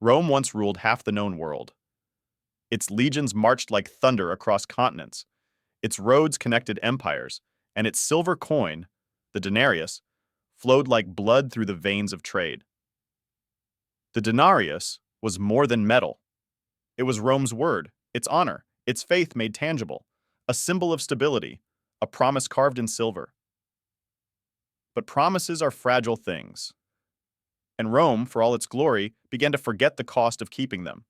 Rome once ruled half the known world. Its legions marched like thunder across continents. Its roads connected empires, and its silver coin, the denarius, flowed like blood through the veins of trade. The denarius was more than metal. It was Rome's word, its honor, its faith made tangible, a symbol of stability, a promise carved in silver. But promises are fragile things, and Rome, for all its glory, began to forget the cost of keeping them.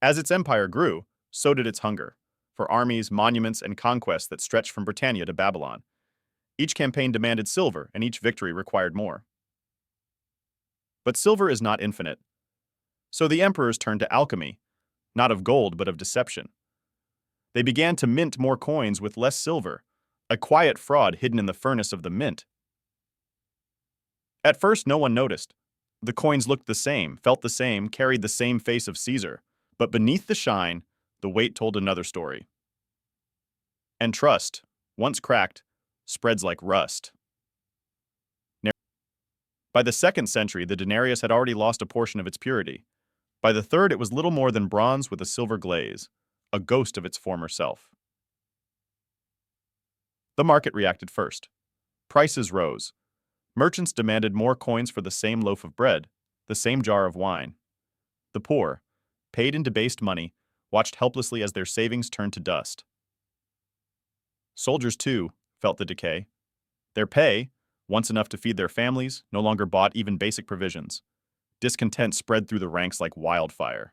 As its empire grew, so did its hunger, for armies, monuments, and conquests that stretched from Britannia to Babylon. Each campaign demanded silver, and each victory required more. But silver is not infinite. So the emperors turned to alchemy, not of gold, but of deception. They began to mint more coins with less silver, a quiet fraud hidden in the furnace of the mint. At first, no one noticed. The coins looked the same, felt the same, carried the same face of Caesar. But beneath the shine, the weight told another story. And trust, once cracked, spreads like rust. By the 2nd century, the denarius had already lost a portion of its purity. By the 3rd, it was little more than bronze with a silver glaze, a ghost of its former self. The market reacted first. Prices rose. Merchants demanded more coins for the same loaf of bread, the same jar of wine. The poor, paid in debased money, watched helplessly as their savings turned to dust. Soldiers, too, felt the decay. Their pay, once enough to feed their families, no longer bought even basic provisions. Discontent spread through the ranks like wildfire.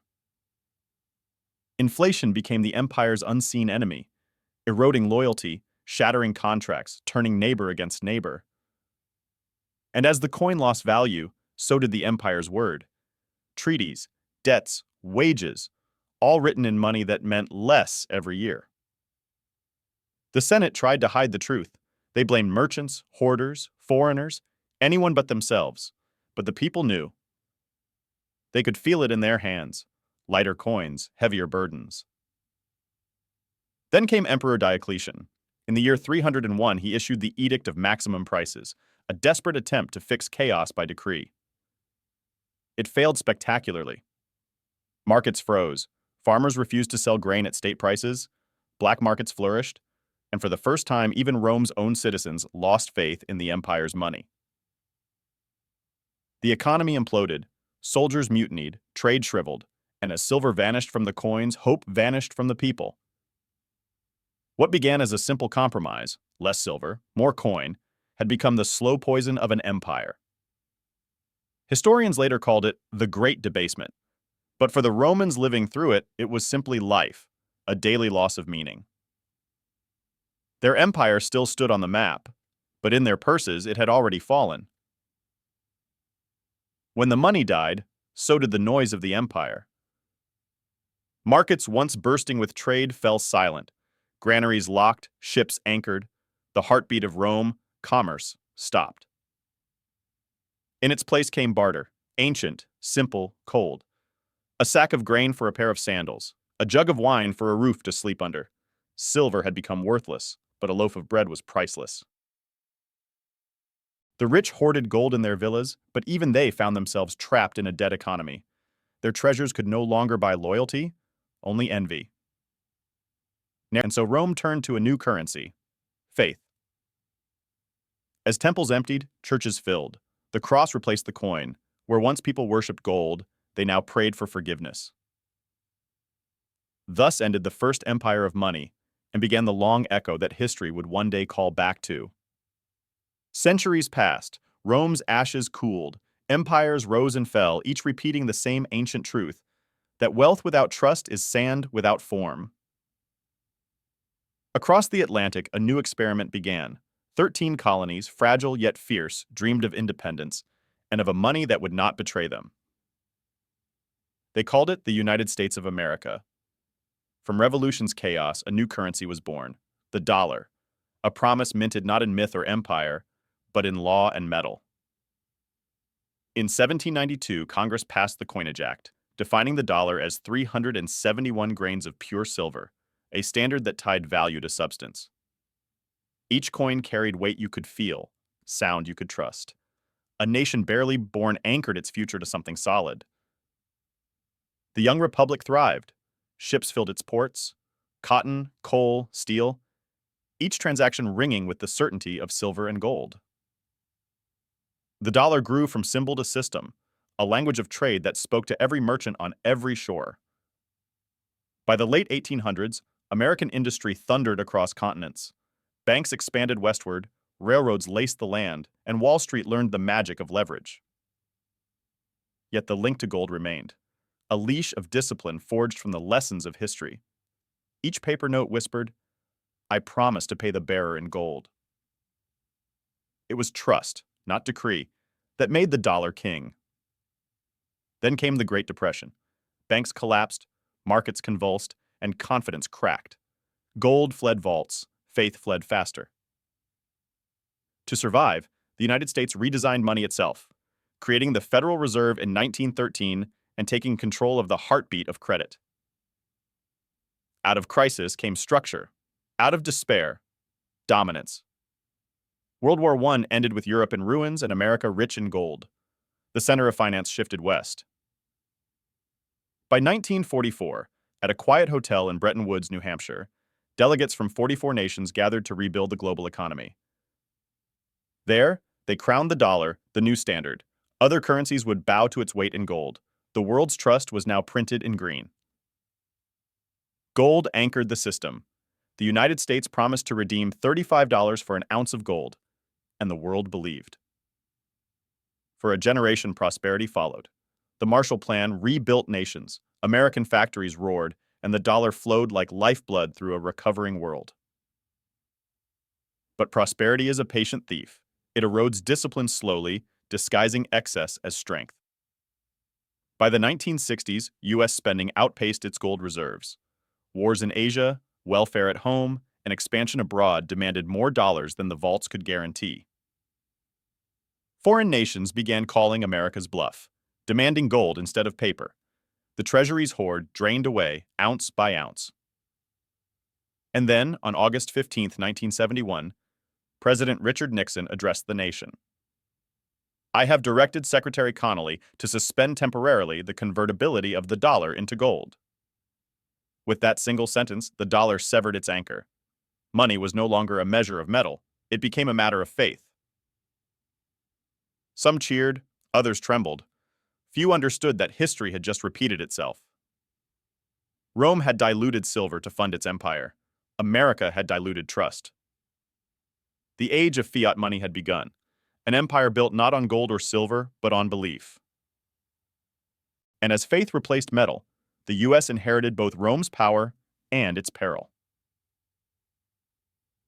Inflation became the empire's unseen enemy, eroding loyalty, shattering contracts, turning neighbor against neighbor. And as the coin lost value, so did the empire's word. Treaties, debts, wages, all written in money that meant less every year. The Senate tried to hide the truth. They blamed merchants, hoarders, foreigners, anyone but themselves. But the people knew. They could feel it in their hands. Lighter coins, heavier burdens. Then came Emperor Diocletian. In the year 301, he issued the Edict of Maximum Prices, a desperate attempt to fix chaos by decree. It failed spectacularly. Markets froze. Farmers refused to sell grain at state prices. Black markets flourished. And for the first time, even Rome's own citizens lost faith in the empire's money. The economy imploded. Soldiers mutinied, trade shriveled, and as silver vanished from the coins, hope vanished from the people. What began as a simple compromise, less silver, more coin, had become the slow poison of an empire. Historians later called it the Great Debasement. But for the Romans living through it, it was simply life, a daily loss of meaning. Their empire still stood on the map, but in their purses it had already fallen. When the money died, so did the noise of the empire. Markets once bursting with trade fell silent. Granaries locked, ships anchored. The heartbeat of Rome, commerce, stopped. In its place came barter, ancient, simple, cold. A sack of grain for a pair of sandals, a jug of wine for a roof to sleep under. Silver had become worthless, but a loaf of bread was priceless. The rich hoarded gold in their villas, but even they found themselves trapped in a dead economy. Their treasures could no longer buy loyalty, only envy. And so Rome turned to a new currency, faith. As temples emptied, churches filled. The cross replaced the coin. Where once people worshipped gold, they now prayed for forgiveness. Thus ended the first empire of money, and began the long echo that history would one day call back to. Centuries passed, Rome's ashes cooled, empires rose and fell, each repeating the same ancient truth, that wealth without trust is sand without form. Across the Atlantic, a new experiment began. 13 colonies, fragile yet fierce, dreamed of independence, and of a money that would not betray them. They called it the United States of America. From revolution's chaos, a new currency was born, the dollar, a promise minted not in myth or empire, but in law and metal. In 1792, Congress passed the Coinage Act, defining the dollar as 371 grains of pure silver, a standard that tied value to substance. Each coin carried weight you could feel, sound you could trust, A nation barely born anchored its future to something solid. The young republic thrived. Ships filled its ports, cotton, coal, steel, each transaction ringing with the certainty of silver and gold. The dollar grew from symbol to system, a language of trade that spoke to every merchant on every shore. By the late 1800s, American industry thundered across continents. Banks expanded westward, railroads laced the land, and Wall Street learned the magic of leverage. Yet the link to gold remained, a leash of discipline forged from the lessons of history. Each paper note whispered, "I promise to pay the bearer in gold." It was trust, not decree, that made the dollar king. Then came the Great Depression. Banks collapsed, markets convulsed, and confidence cracked. Gold fled vaults, faith fled faster. To survive, the United States redesigned money itself, creating the Federal Reserve in 1913 and taking control of the heartbeat of credit. Out of crisis came structure. Out of despair, dominance. World War I ended with Europe in ruins and America rich in gold. The center of finance shifted west. By 1944, at a quiet hotel in Bretton Woods, New Hampshire, delegates from 44 nations gathered to rebuild the global economy. There, they crowned the dollar the new standard. Other currencies would bow to its weight in gold. The world's trust was now printed in green. Gold anchored the system. The United States promised to redeem $35 for an ounce of gold, and the world believed. For a generation, prosperity followed. The Marshall Plan rebuilt nations, American factories roared, and the dollar flowed like lifeblood through a recovering world. But prosperity is a patient thief. It erodes discipline slowly, disguising excess as strength. By the 1960s, U.S. spending outpaced its gold reserves. Wars in Asia, welfare at home, and expansion abroad demanded more dollars than the vaults could guarantee. Foreign nations began calling America's bluff, demanding gold instead of paper. The Treasury's hoard drained away, ounce by ounce. And then, on August 15, 1971, President Richard Nixon addressed the nation. "I have directed Secretary Connally to suspend temporarily the convertibility of the dollar into gold." With that single sentence, the dollar severed its anchor. Money was no longer a measure of metal. It became a matter of faith. Some cheered, others trembled. Few understood that history had just repeated itself. Rome had diluted silver to fund its empire. America had diluted trust. The age of fiat money had begun, an empire built not on gold or silver, but on belief. And as faith replaced metal, the U.S. inherited both Rome's power and its peril.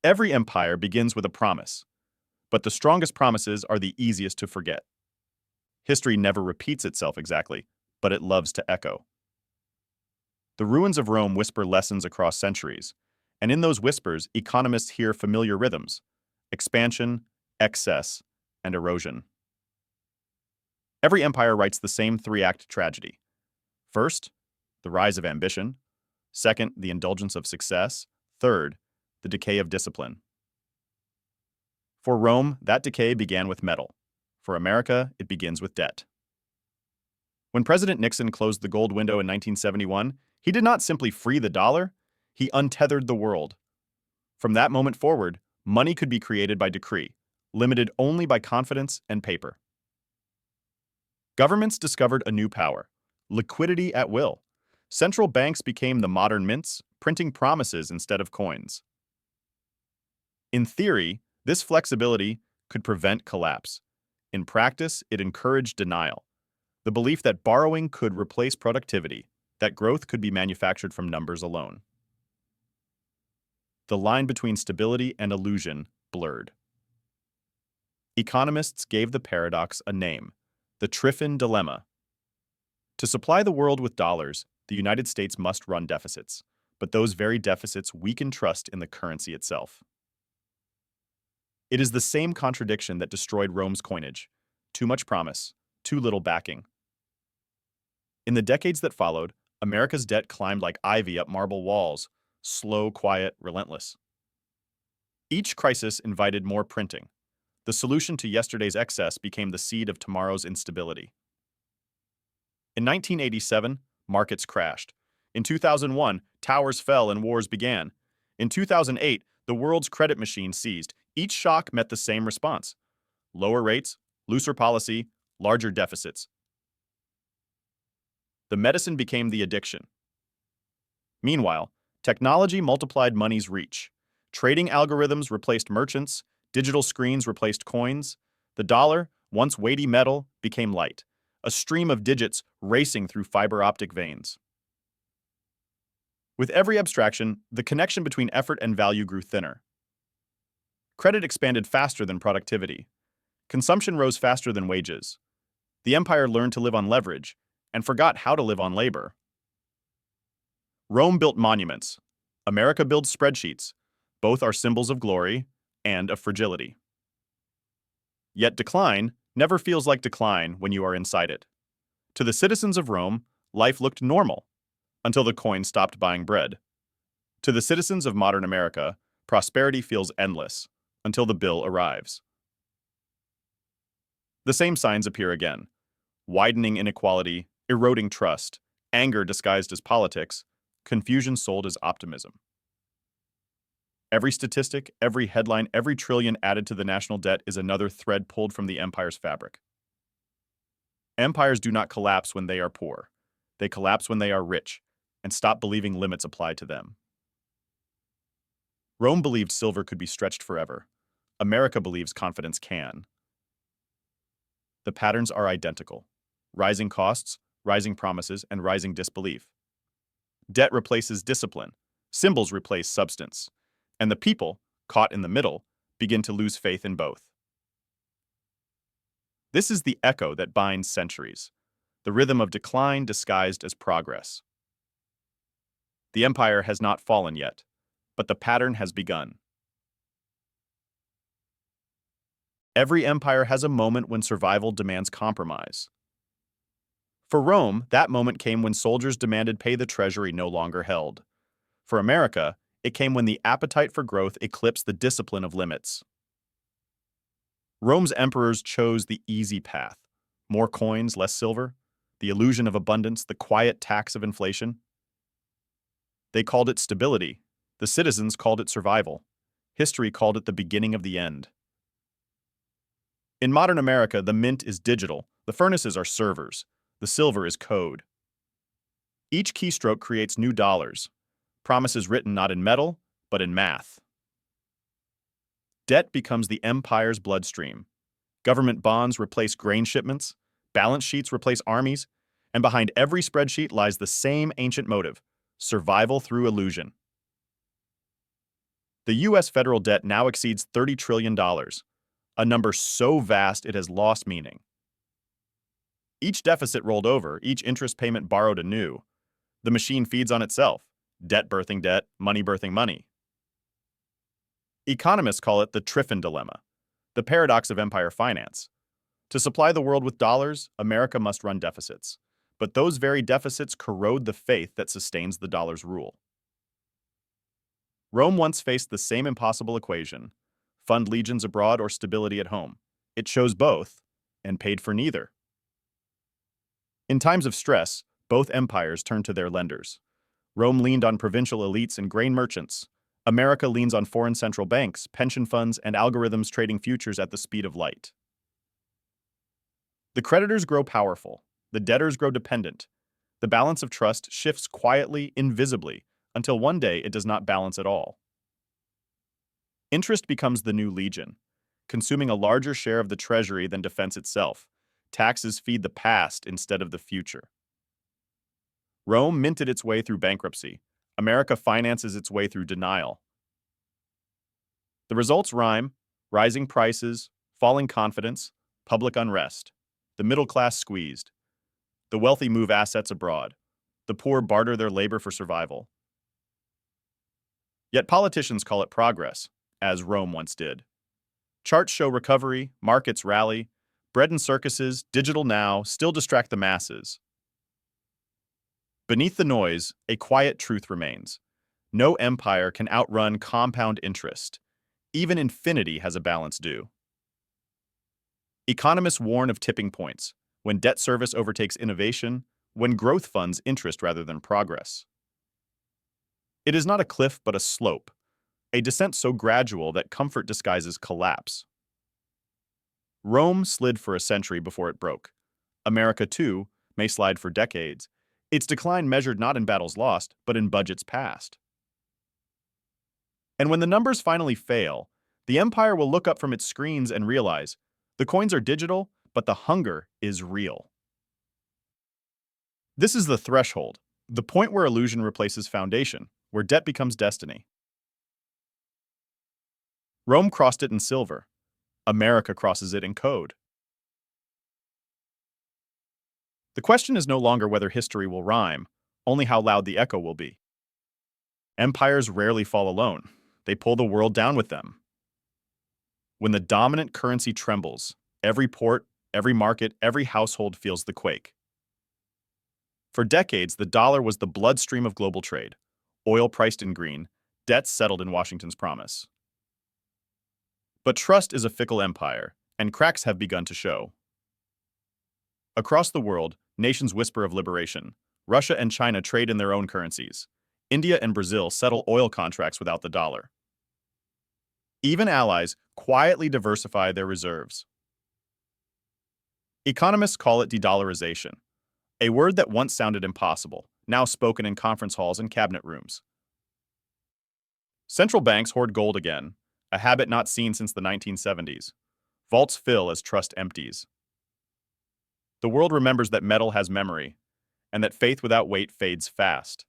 Every empire begins with a promise, but the strongest promises are the easiest to forget. History never repeats itself exactly, but it loves to echo. The ruins of Rome whisper lessons across centuries, and in those whispers, economists hear familiar rhythms: expansion, excess, and erosion. Every empire writes the same three-act tragedy. First, the rise of ambition. Second, the indulgence of success. Third, the decay of discipline. For Rome, that decay began with metal. For America, it begins with debt. When President Nixon closed the gold window in 1971, he did not simply free the dollar, he untethered the world. From that moment forward, money could be created by decree, limited only by confidence and paper. Governments discovered a new power: liquidity at will. Central banks became the modern mints, printing promises instead of coins. In theory, this flexibility could prevent collapse. In practice, it encouraged denial. The belief that borrowing could replace productivity, that growth could be manufactured from numbers alone. The line between stability and illusion blurred. Economists gave the paradox a name: the Triffin Dilemma. To supply the world with dollars, the United States must run deficits, but those very deficits weaken trust in the currency itself. It is the same contradiction that destroyed Rome's coinage: too much promise, too little backing. In the decades that followed, America's debt climbed like ivy up marble walls, slow, quiet, relentless. Each crisis invited more printing. The The solution to yesterday's excess became the seed of tomorrow's instability. In 1987, markets crashed. In 2001, towers fell and wars began. In 2008, the world's credit machine seized. Each shock met the same response: lower rates, looser policy, larger deficits. The medicine became the addiction. Meanwhile, technology multiplied money's reach. Trading algorithms replaced merchants, digital screens replaced coins. The dollar, once weighty metal, became light, a stream of digits racing through fiber optic veins. With every abstraction, the connection between effort and value grew thinner. Credit expanded faster than productivity. Consumption rose faster than wages. The empire learned to live on leverage and forgot how to live on labor. Rome built monuments. America builds spreadsheets. Both are symbols of glory and of fragility. Yet decline never feels like decline when you are inside it. To the citizens of Rome, life looked normal until the coin stopped buying bread. To the citizens of modern America, prosperity feels endless until the bill arrives. The same signs appear again: widening inequality, eroding trust, anger disguised as politics, confusion sold as optimism. Every statistic, every headline, every trillion added to the national debt is another thread pulled from the empire's fabric. Empires do not collapse when they are poor. They collapse when they are rich and stop believing limits apply to them. Rome believed silver could be stretched forever. America believes confidence can. The patterns are identical: rising costs, rising promises, and rising disbelief. Debt replaces discipline, symbols replace substance, and the people, caught in the middle, begin to lose faith in both. This is the echo that binds centuries, the rhythm of decline disguised as progress. The empire has not fallen yet, but the pattern has begun. Every empire has a moment when survival demands compromise. For Rome, that moment came when soldiers demanded pay the treasury no longer held. For America, it came when the appetite for growth eclipsed the discipline of limits. Rome's emperors chose the easy path: more coins, less silver, the illusion of abundance, the quiet tax of inflation. They called it stability. The citizens called it survival. History called it the beginning of the end. In modern America, the mint is digital, the furnaces are servers, the silver is code. Each keystroke creates new dollars, promises written not in metal, but in math. Debt becomes the empire's bloodstream. Government bonds replace grain shipments, balance sheets replace armies, and behind every spreadsheet lies the same ancient motive: survival through illusion. The U.S. federal debt now exceeds $30 trillion, a number so vast it has lost meaning. Each deficit rolled over, each interest payment borrowed anew. The machine feeds on itself: debt birthing debt, money birthing money. Economists call it the Triffin Dilemma, the paradox of empire finance. To supply the world with dollars, America must run deficits. But those very deficits corrode the faith that sustains the dollar's rule. Rome once faced the same impossible equation: fund legions abroad or stability at home. It chose both and paid for neither. In times of stress, both empires turned to their lenders. Rome leaned on provincial elites and grain merchants. America leans on foreign central banks, pension funds, and algorithms trading futures at the speed of light. The creditors grow powerful. The debtors grow dependent. The balance of trust shifts quietly, invisibly, until one day it does not balance at all. Interest becomes the new legion, consuming a larger share of the treasury than defense itself. Taxes feed the past instead of the future. Rome minted its way through bankruptcy. America finances its way through denial. The results rhyme: rising prices, falling confidence, public unrest. The middle class squeezed. The wealthy move assets abroad. The poor barter their labor for survival. Yet politicians call it progress, as Rome once did. Charts show recovery, markets rally, bread and circuses, digital now, still distract the masses. Beneath the noise, a quiet truth remains: no empire can outrun compound interest. Even infinity has a balance due. Economists warn of tipping points, when debt service overtakes innovation, when growth funds interest rather than progress. It is not a cliff but a slope, a descent so gradual that comfort disguises collapse. Rome slid for a century before it broke. America, too, may slide for decades, its decline measured not in battles lost, but in budgets passed. And when the numbers finally fail, the empire will look up from its screens and realize the coins are digital, but the hunger is real. This is the threshold, the point where illusion replaces foundation, where debt becomes destiny. Rome crossed it in silver. America crosses it in code. The question is no longer whether history will rhyme, only how loud the echo will be. Empires rarely fall alone. They pull the world down with them. When the dominant currency trembles, every port, every market, every household feels the quake. For decades, the dollar was the bloodstream of global trade, oil priced in green, debts settled in Washington's promise. But trust is a fickle empire, and cracks have begun to show. Across the world, nations whisper of liberation. Russia and China trade in their own currencies. India and Brazil settle oil contracts without the dollar. Even allies quietly diversify their reserves. Economists call it de-dollarization, a word that once sounded impossible, now spoken in conference halls and cabinet rooms. Central banks hoard gold again, a habit not seen since the 1970s. Vaults fill as trust empties. The world remembers that metal has memory, and that faith without weight fades fast.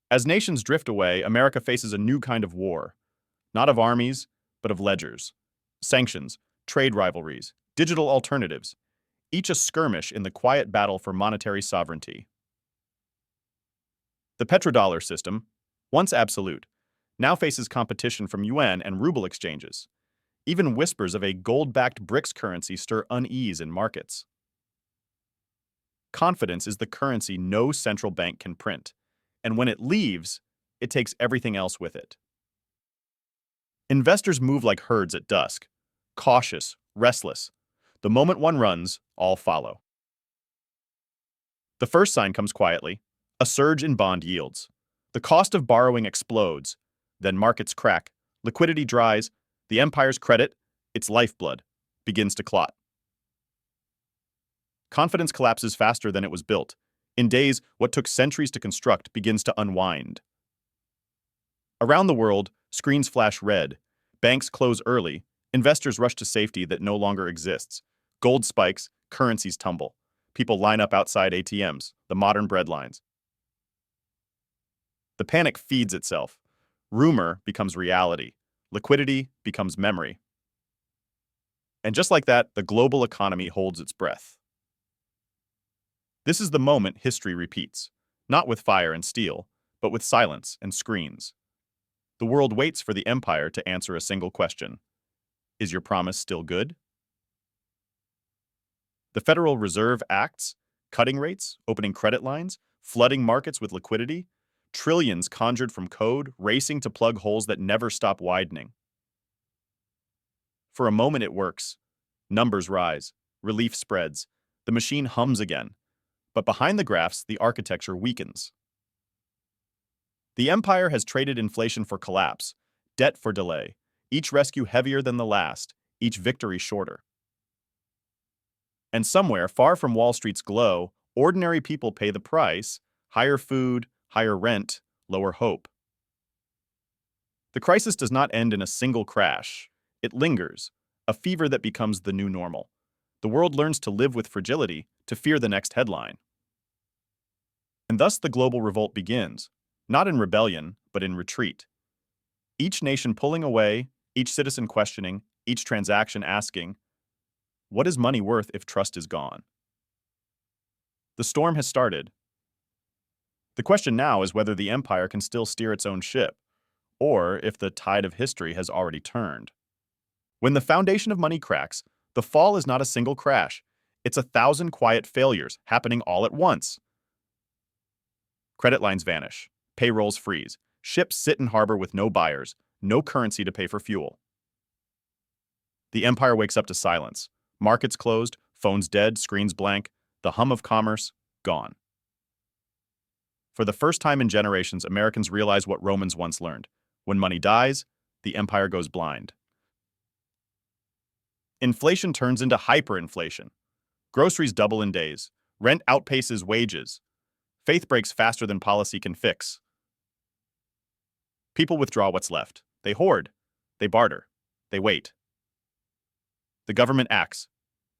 As nations drift away, America faces a new kind of war, not of armies, but of ledgers, sanctions, trade rivalries, digital alternatives, each a skirmish in the quiet battle for monetary sovereignty. The petrodollar system, once absolute, now faces competition from yuan and ruble exchanges. Even whispers of a gold-backed BRICS currency stir unease in markets. Confidence is the currency no central bank can print, and when it leaves, it takes everything else with it. Investors move like herds at dusk, cautious, restless. The moment one runs, all follow. The first sign comes quietly, a surge in bond yields. The cost of borrowing explodes, then markets crack, liquidity dries, the empire's credit, its lifeblood, begins to clot. Confidence collapses faster than it was built. In days, what took centuries to construct begins to unwind. Around the world, screens flash red, banks close early, investors rush to safety that no longer exists. Gold spikes, currencies tumble. People line up outside ATMs, the modern breadlines. The panic feeds itself. Rumor becomes reality. Liquidity becomes memory. And just like that, the global economy holds its breath. This is the moment history repeats, not with fire and steel, but with silence and screens. The world waits for the empire to answer a single question. Is your promise still good? The Federal Reserve acts, cutting rates, opening credit lines, flooding markets with liquidity, trillions conjured from code, racing to plug holes that never stop widening. For a moment it works. Numbers rise, relief spreads, the machine hums again. But behind the graphs, the architecture weakens. The empire has traded inflation for collapse, debt for delay, each rescue heavier than the last, each victory shorter. And somewhere, far from Wall Street's glow, ordinary people pay the price: higher food, higher rent, lower hope. The crisis does not end in a single crash. It lingers, a fever that becomes the new normal. The world learns to live with fragility, to fear the next headline. And thus the global revolt begins, not in rebellion, but in retreat. Each nation pulling away, each citizen questioning, each transaction asking, what is money worth if trust is gone? The storm has started. The question now is whether the empire can still steer its own ship, or if the tide of history has already turned. When the foundation of money cracks, the fall is not a single crash. It's 1,000 quiet failures happening all at once. Credit lines vanish, payrolls freeze, ships sit in harbor with no buyers, no currency to pay for fuel. The empire wakes up to silence. Markets closed, phones dead, screens blank, the hum of commerce gone. For the first time in generations, Americans realize what Romans once learned. When money dies, the empire goes blind. Inflation turns into hyperinflation. Groceries double in days. Rent outpaces wages. Faith breaks faster than policy can fix. People withdraw what's left. They hoard. They barter. They wait. The government acts,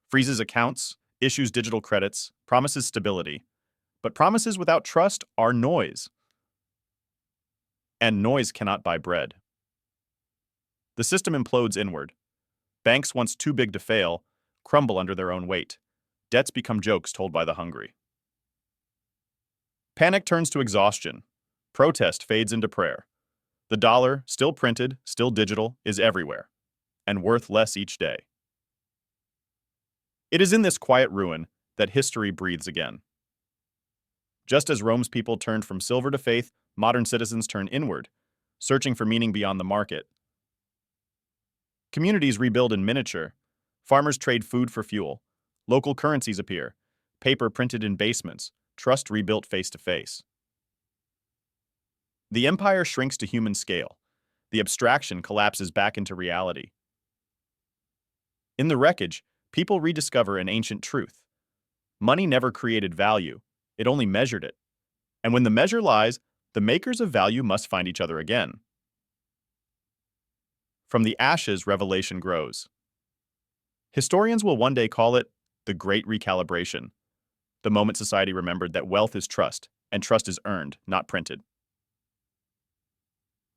freezes accounts, issues digital credits, promises stability. But promises without trust are noise. And noise cannot buy bread. The system implodes inward. Banks, once too big to fail, crumble under their own weight. Debts become jokes told by the hungry. Panic turns to exhaustion. Protest fades into prayer. The dollar, still printed, still digital, is everywhere, and worth less each day. It is in this quiet ruin that history breathes again. Just as Rome's people turned from silver to faith, modern citizens turn inward, searching for meaning beyond the market. Communities rebuild in miniature. Farmers trade food for fuel. Local currencies appear. Paper printed in basements. Trust rebuilt face to face. The empire shrinks to human scale. The abstraction collapses back into reality. In the wreckage, people rediscover an ancient truth. Money never created value. It only measured it. And when the measure lies, the makers of value must find each other again. From the ashes, revelation grows. Historians will one day call it the Great Recalibration, the moment society remembered that wealth is trust, and trust is earned, not printed.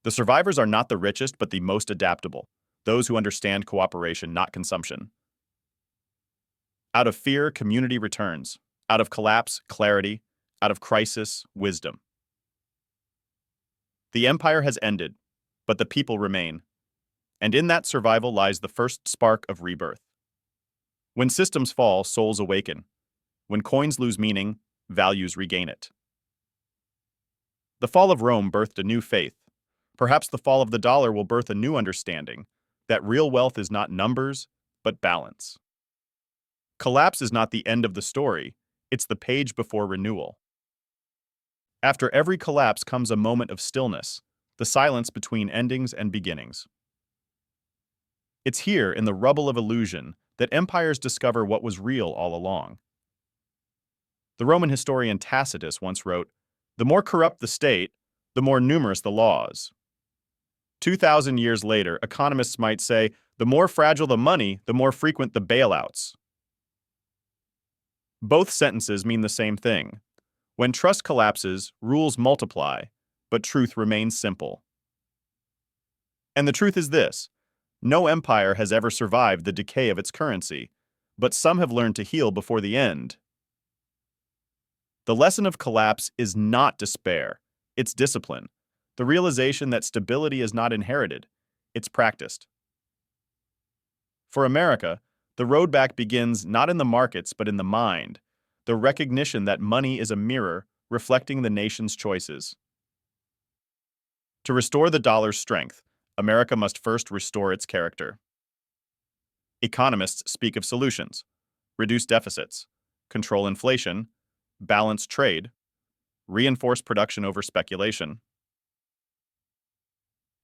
The survivors are not the richest, but the most adaptable, those who understand cooperation, not consumption. Out of fear, community returns. Out of collapse, clarity. Out of crisis, wisdom. The empire has ended, but the people remain. And in that survival lies the first spark of rebirth. When systems fall, souls awaken. When coins lose meaning, values regain it. The fall of Rome birthed a new faith. Perhaps the fall of the dollar will birth a new understanding that real wealth is not numbers, but balance. Collapse is not the end of the story, it's the page before renewal. After every collapse comes a moment of stillness, the silence between endings and beginnings. It's here, in the rubble of illusion, that empires discover what was real all along. The Roman historian Tacitus once wrote, "The more corrupt the state, the more numerous the laws." 2,000 years later, economists might say, the more fragile the money, the more frequent the bailouts. Both sentences mean the same thing. When trust collapses, rules multiply, but truth remains simple. And the truth is this: no empire has ever survived the decay of its currency, but some have learned to heal before the end. The lesson of collapse is not despair, it's discipline. The realization that stability is not inherited, it's practiced. For America, the road back begins not in the markets but in the mind, the recognition that money is a mirror reflecting the nation's choices. To restore the dollar's strength, America must first restore its character. Economists speak of solutions: reduce deficits, control inflation, balance trade, reinforce production over speculation.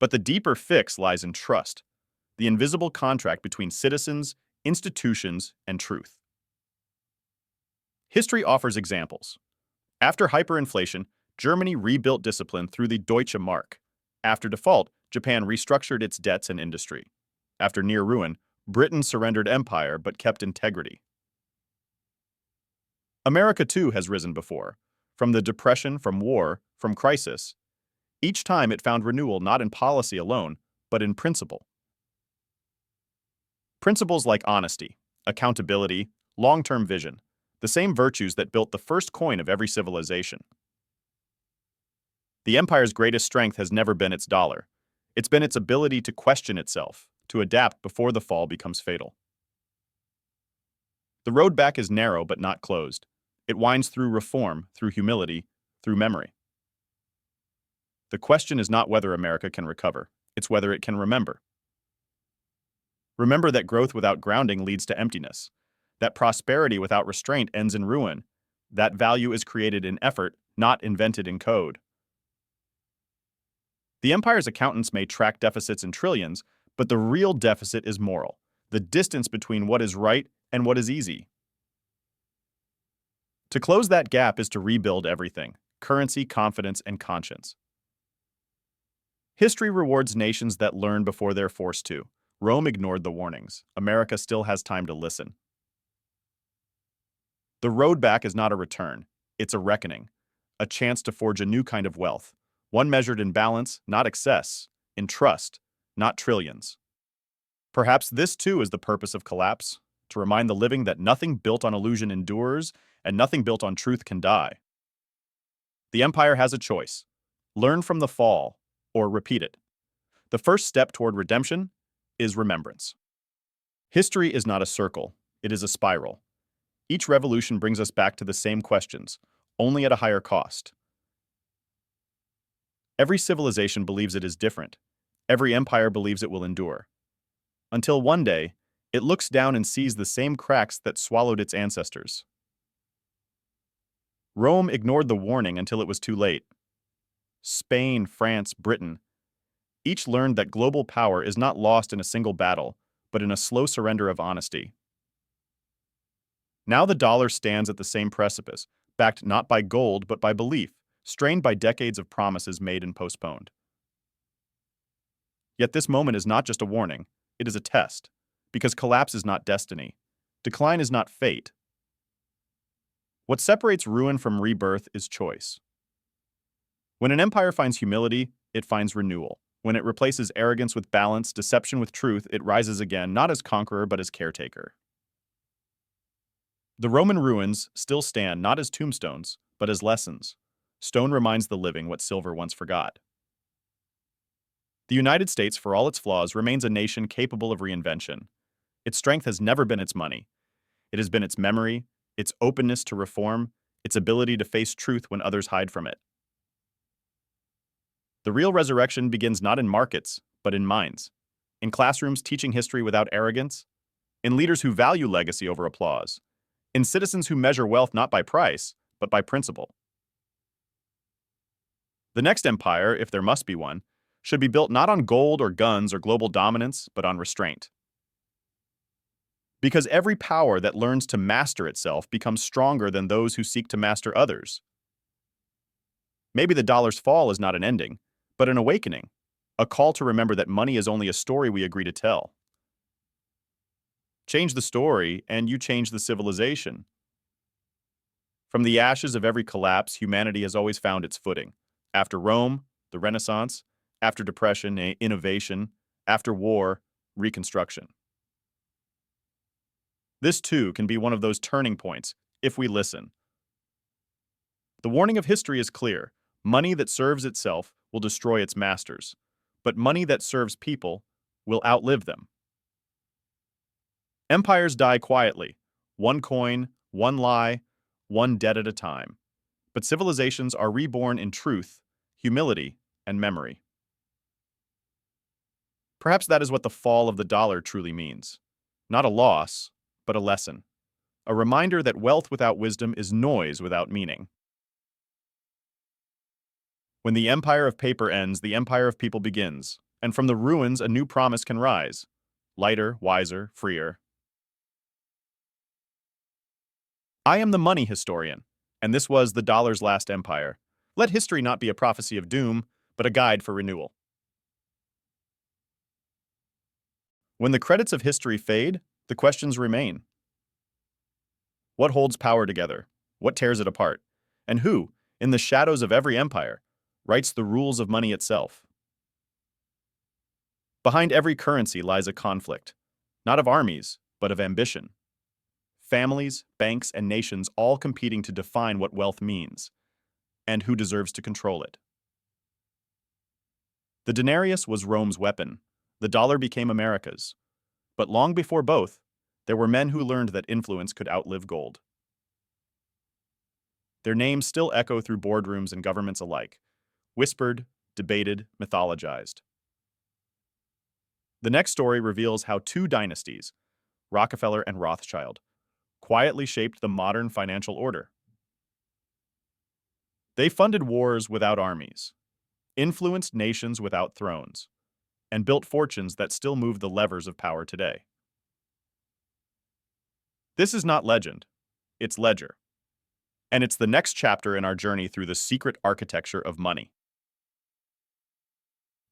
But the deeper fix lies in trust, the invisible contract between citizens, institutions, and truth. History offers examples. After hyperinflation, Germany rebuilt discipline through the Deutsche Mark. After default, Japan restructured its debts and industry. After near ruin, Britain surrendered empire but kept integrity. America, too, has risen before. From the Depression, from war, from crisis. Each time it found renewal not in policy alone, but in principle. Principles like honesty, accountability, long-term vision, the same virtues that built the first coin of every civilization. The empire's greatest strength has never been its dollar. It's been its ability to question itself, to adapt before the fall becomes fatal. The road back is narrow but not closed. It winds through reform, through humility, through memory. The question is not whether America can recover, it's whether it can remember. Remember that growth without grounding leads to emptiness, that prosperity without restraint ends in ruin, that value is created in effort, not invented in code. The empire's accountants may track deficits in trillions, but the real deficit is moral, the distance between what is right and what is easy. To close that gap is to rebuild everything: currency, confidence, and conscience. History rewards nations that learn before they're forced to. Rome ignored the warnings. America still has time to listen. The road back is not a return. It's a reckoning, a chance to forge a new kind of wealth, one measured in balance, not excess, in trust, not trillions. Perhaps this too is the purpose of collapse, to remind the living that nothing built on illusion endures, and nothing built on truth can die. The empire has a choice: learn from the fall, or repeat it. The first step toward redemption is remembrance. History is not a circle, it is a spiral. Each revolution brings us back to the same questions, only at a higher cost. Every civilization believes it is different. Every empire believes it will endure. Until one day, it looks down and sees the same cracks that swallowed its ancestors. Rome ignored the warning until it was too late. Spain, France, Britain, each learned that global power is not lost in a single battle, but in a slow surrender of honesty. Now the dollar stands at the same precipice, backed not by gold but by belief, strained by decades of promises made and postponed. Yet this moment is not just a warning, it is a test, because collapse is not destiny. Decline is not fate. What separates ruin from rebirth is choice. When an empire finds humility, it finds renewal. When it replaces arrogance with balance, deception with truth, it rises again, not as conqueror but as caretaker. The Roman ruins still stand not as tombstones, but as lessons. Stone reminds the living what silver once forgot. The United States, for all its flaws, remains a nation capable of reinvention. Its strength has never been its money. It has been its memory, its openness to reform, its ability to face truth when others hide from it. The real resurrection begins not in markets, but in minds. In classrooms teaching history without arrogance. In leaders who value legacy over applause. In citizens who measure wealth not by price, but by principle. The next empire, if there must be one, should be built not on gold or guns or global dominance, but on restraint. Because every power that learns to master itself becomes stronger than those who seek to master others. Maybe the dollar's fall is not an ending, but an awakening, a call to remember that money is only a story we agree to tell. Change the story, and you change the civilization. From the ashes of every collapse, humanity has always found its footing. After Rome, the Renaissance. After depression, innovation. After war, reconstruction. This too can be one of those turning points, if we listen. The warning of history is clear. Money that serves itself will destroy its masters, but money that serves people will outlive them. Empires die quietly, one coin, one lie, one debt at a time. But civilizations are reborn in truth, humility, and memory. Perhaps that is what the fall of the dollar truly means. Not a loss, but a lesson. A reminder that wealth without wisdom is noise without meaning. When the empire of paper ends, the empire of people begins, and from the ruins a new promise can rise. Lighter, wiser, freer. I am the money historian, and this was the dollar's last empire. Let history not be a prophecy of doom, but a guide for renewal. When the credits of history fade, the questions remain. What holds power together? What tears it apart? And who, in the shadows of every empire, writes the rules of money itself? Behind every currency lies a conflict, not of armies, but of ambition. Families, banks, and nations all competing to define what wealth means, and who deserves to control it. The denarius was Rome's weapon. The dollar became America's. But long before both, there were men who learned that influence could outlive gold. Their names still echo through boardrooms and governments alike, whispered, debated, mythologized. The next story reveals how two dynasties, Rockefeller and Rothschild, quietly shaped the modern financial order. They funded wars without armies, influenced nations without thrones, and built fortunes that still move the levers of power today. This is not legend, it's ledger. And it's the next chapter in our journey through the secret architecture of money.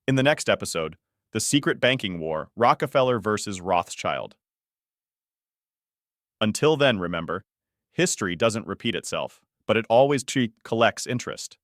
In the next episode, the secret banking war, Rockefeller versus Rothschild. Until then, remember, history doesn't repeat itself, but it always collects interest.